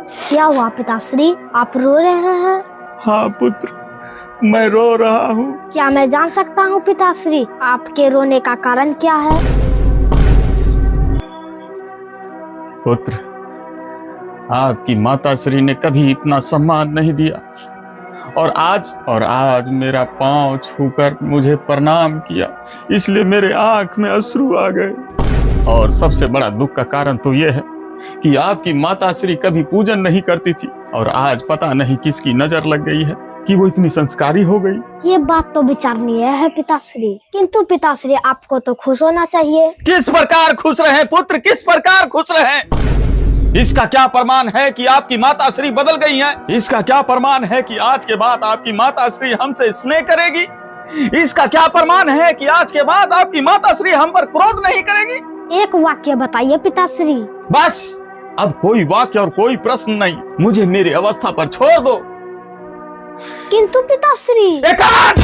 क्या हुआ पिताश्री, आप रो रहे हैं? हाँ पुत्र, मैं रो रहा हूँ। क्या मैं जान सकता हूँ पिताश्री, आपके रोने का कारण क्या है? पुत्र, आपकी माताश्री ने कभी इतना सम्मान नहीं दिया और आज मेरा पांव छूकर मुझे प्रणाम किया, इसलिए मेरे आंख में अश्रु आ गए। और सबसे बड़ा दुख का कारण तो यह है कि आपकी माताश्री कभी पूजन नहीं करती थी और आज पता नहीं किसकी नजर लग गई है कि वो इतनी संस्कारी हो गई। ये बात तो विचारणीय है पिताश्री, किंतु पिताश्री आपको तो खुश होना चाहिए। किस प्रकार खुश रहे पुत्र, किस प्रकार खुश रहे? इसका क्या प्रमाण है कि आपकी माताश्री बदल गई हैं? इसका क्या प्रमाण है कि आज के बाद आपकी माताश्री हमसे स्नेह करेगी? इसका क्या प्रमाण है कि आज के बाद आपकी माताश्री हम पर क्रोध नहीं करेगी? एक वाक्य बताइए पिताश्री। बस, अब कोई वाक्य और कोई प्रश्न नहीं, मुझे मेरी अवस्था पर छोड़ दो। किंतु पिताश्री। एकांत!